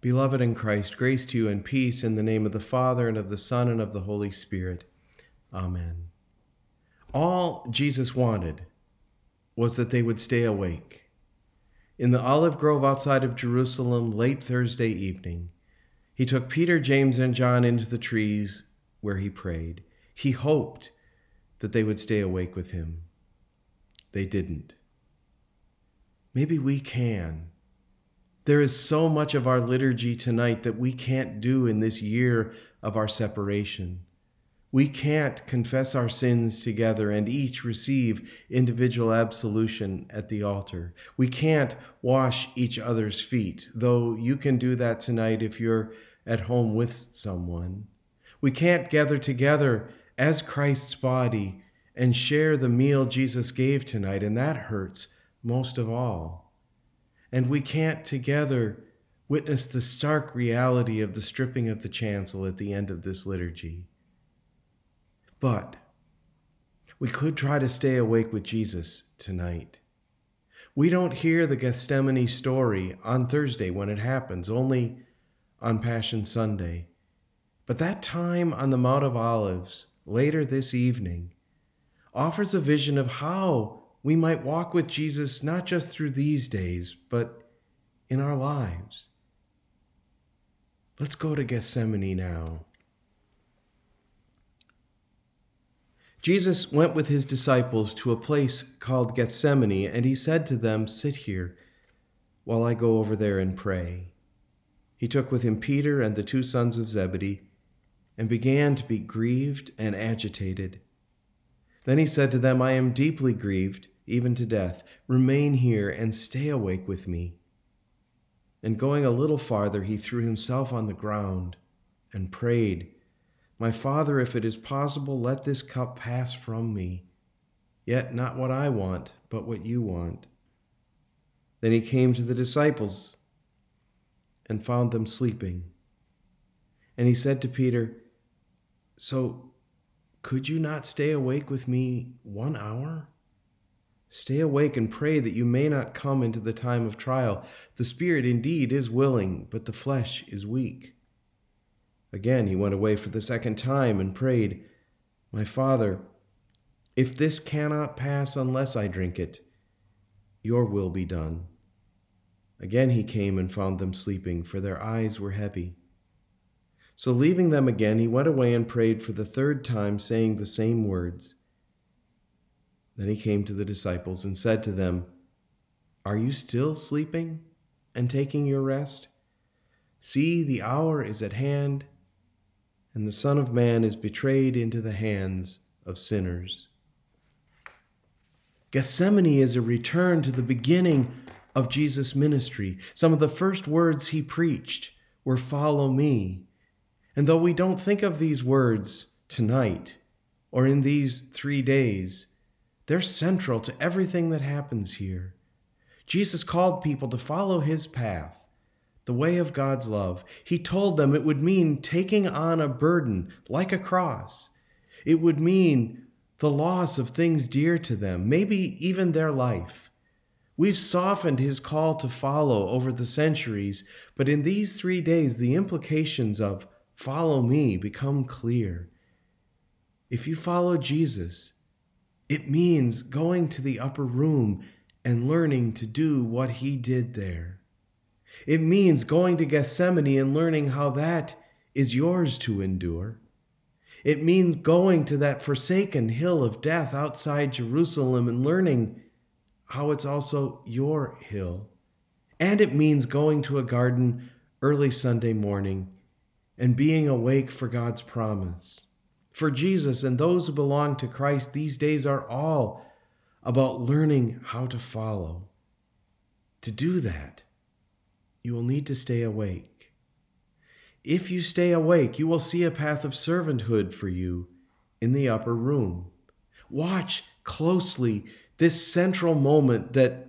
Beloved in Christ, grace to you and peace in the name of the Father, and of the Son, and of the Holy Spirit. Amen. All Jesus wanted was that they would stay awake. In the olive grove outside of Jerusalem, late Thursday evening, he took Peter, James, and John into the trees where he prayed. He hoped that they would stay awake with him. They didn't. Maybe we can. There is so much of our liturgy tonight that we can't do in this year of our separation. We can't confess our sins together and each receive individual absolution at the altar. We can't wash each other's feet, though you can do that tonight if you're at home with someone. We can't gather together as Christ's body and share the meal Jesus gave tonight, and that hurts most of all. And we can't together witness the stark reality of the stripping of the chancel at the end of this liturgy. But we could try to stay awake with Jesus tonight. We don't hear the Gethsemane story on Thursday when it happens, only on Passion Sunday. But that time on the Mount of Olives, later this evening, offers a vision of how we might walk with Jesus not just through these days, but in our lives. Let's go to Gethsemane now. Jesus went with his disciples to a place called Gethsemane, and he said to them, "Sit here while I go over there and pray." He took with him Peter and the two sons of Zebedee and began to be grieved and agitated. Then he said to them, "I am deeply grieved, even to death. Remain here and stay awake with me." And going a little farther, he threw himself on the ground and prayed, "My Father, if it is possible, let this cup pass from me. Yet not what I want, but what you want." Then he came to the disciples and found them sleeping. And he said to Peter, "So could you not stay awake with me 1 hour? Stay awake and pray that you may not come into the time of trial. The spirit indeed is willing, but the flesh is weak." Again he went away for the second time and prayed, "My Father, if this cannot pass unless I drink it, your will be done." Again he came and found them sleeping, for their eyes were heavy. So leaving them again, he went away and prayed for the third time, saying the same words. Then he came to the disciples and said to them, "Are you still sleeping and taking your rest? See, the hour is at hand, and the Son of Man is betrayed into the hands of sinners." Gethsemane is a return to the beginning of Jesus' ministry. Some of the first words he preached were, "Follow me." And though we don't think of these words tonight or in these 3 days, they're central to everything that happens here. Jesus called people to follow his path, the way of God's love. He told them it would mean taking on a burden like a cross. It would mean the loss of things dear to them, maybe even their life. We've softened his call to follow over the centuries, but in these 3 days, the implications of follow me become clear. If you follow Jesus, it means going to the upper room and learning to do what he did there. It means going to Gethsemane and learning how that is yours to endure. It means going to that forsaken hill of death outside Jerusalem and learning how it's also your hill. And it means going to a garden early Sunday morning and being awake for God's promise. For Jesus and those who belong to Christ, these days are all about learning how to follow. To do that, you will need to stay awake. If you stay awake, you will see a path of servanthood for you in the upper room. Watch closely this central moment that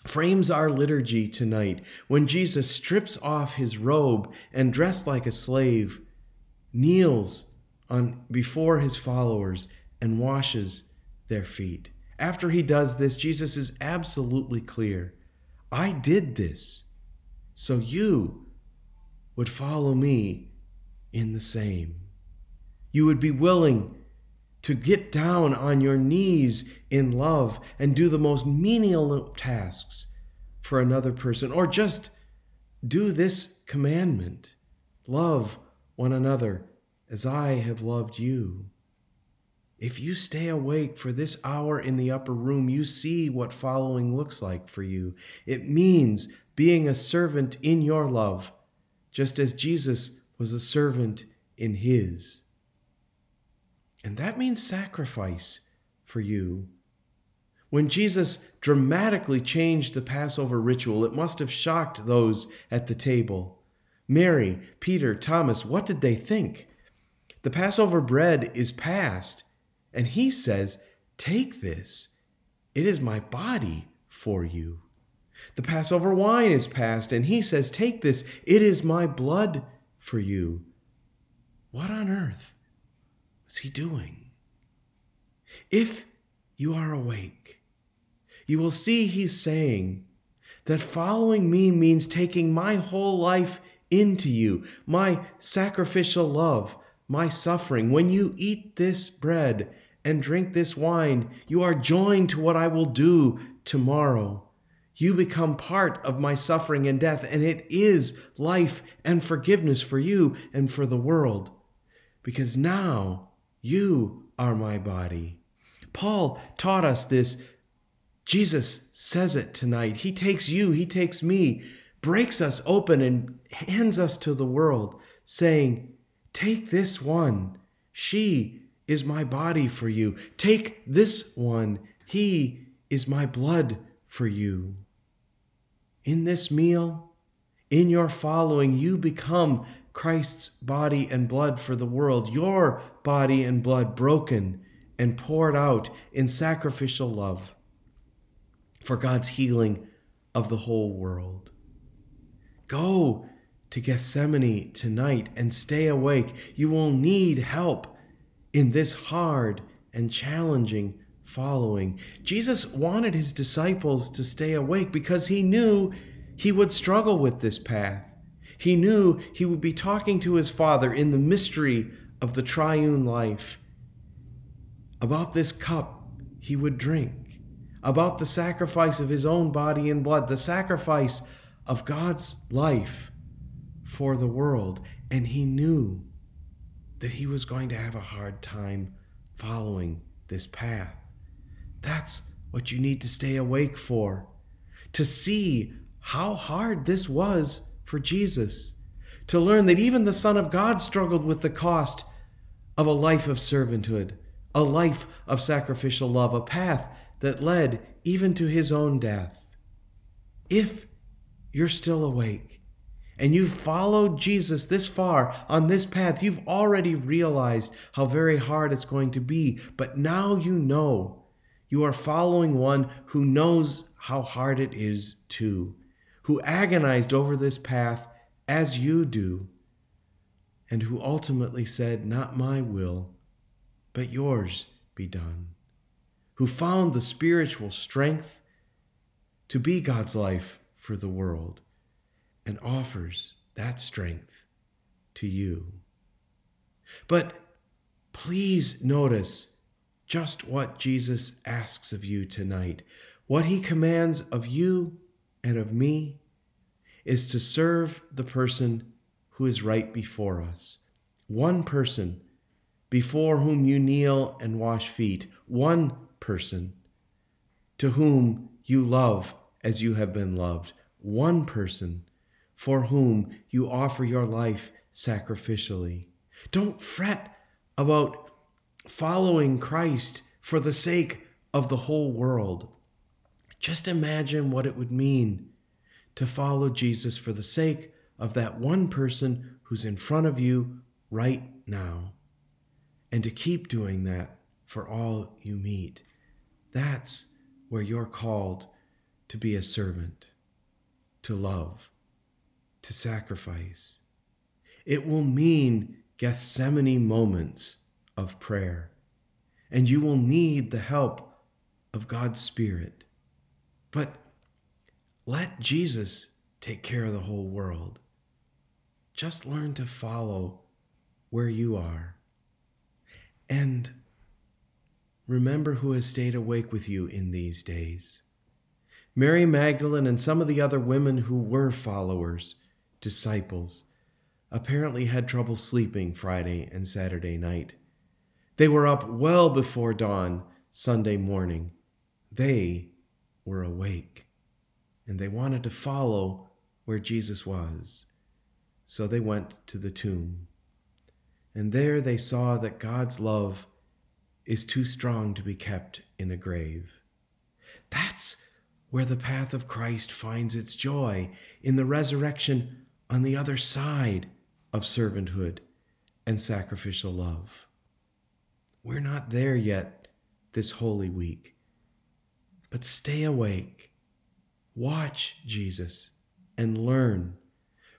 frames our liturgy tonight, when Jesus strips off his robe and, dressed like a slave, kneels before his followers and washes their feet. After he does this, Jesus is absolutely clear. I did this so you would follow me in the same. You would be willing to get down on your knees in love and do the most menial tasks for another person, or just do this commandment: love one another as I have loved you. If you stay awake for this hour in the upper room, you see what following looks like for you. It means being a servant in your love, just as Jesus was a servant in his. And that means sacrifice for you. When Jesus dramatically changed the Passover ritual, it must have shocked those at the table. Mary, Peter, Thomas, what did they think? The Passover bread is passed, and he says, "Take this. It is my body for you." The Passover wine is passed, and he says, "Take this. It is my blood for you." What on earth was he doing? If you are awake, you will see he's saying that following me means taking my whole life into you, my sacrificial love, my suffering. When you eat this bread and drink this wine, you are joined to what I will do tomorrow. You become part of my suffering and death, and it is life and forgiveness for you and for the world, because now you are my body. Paul taught us this. Jesus says it tonight. He takes you, he takes me, breaks us open and hands us to the world, saying, "Take this one. She is my body for you. Take this one. He is my blood for you." In this meal, in your following, you become Christ's body and blood for the world, your body and blood broken and poured out in sacrificial love for God's healing of the whole world. Go to Gethsemane tonight and stay awake. You will need help in this hard and challenging following. Jesus wanted his disciples to stay awake because he knew he would struggle with this path. He knew he would be talking to his Father in the mystery of the triune life about this cup he would drink, about the sacrifice of his own body and blood, the sacrifice of God's life for the world. And he knew that he was going to have a hard time following this path. That's what you need to stay awake for, to see how hard this was for Jesus, to learn that even the Son of God struggled with the cost of a life of servanthood, a life of sacrificial love, a path that led even to his own death. If you're still awake and you've followed Jesus this far on this path, you've already realized how very hard it's going to be, but now you know you are following one who knows how hard it is too, who agonized over this path as you do, and who ultimately said, "Not my will, but yours be done," who found the spiritual strength to be God's life for the world and offers that strength to you. But please notice just what Jesus asks of you tonight. What he commands of you and of me is to serve the person who is right before us. One person before whom you kneel and wash feet. One person to whom you love as you have been loved. One person for whom you offer your life sacrificially. Don't fret about following Christ for the sake of the whole world. Just imagine what it would mean to follow Jesus for the sake of that one person who's in front of you right now, and to keep doing that for all you meet. That's where you're called to be a servant, to love, to sacrifice. It will mean Gethsemane moments of prayer, and you will need the help of God's Spirit. But let Jesus take care of the whole world. just learn to follow where you are. And remember who has stayed awake with you in these days. Mary Magdalene and some of the other women who were followers, disciples, apparently had trouble sleeping Friday and Saturday night. They were up well before dawn Sunday morning. They were awake, and they wanted to follow where Jesus was. So they went to the tomb. And there they saw that God's love is too strong to be kept in a grave. That's where the path of Christ finds its joy, in the resurrection on the other side of servanthood and sacrificial love. We're not there yet this Holy Week, but stay awake. Watch Jesus and learn.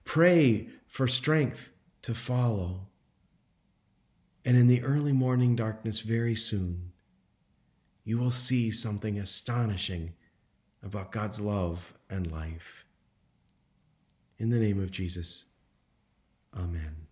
Pray for strength to follow. And in the early morning darkness very soon, you will see something astonishing about God's love and life. In the name of Jesus, amen.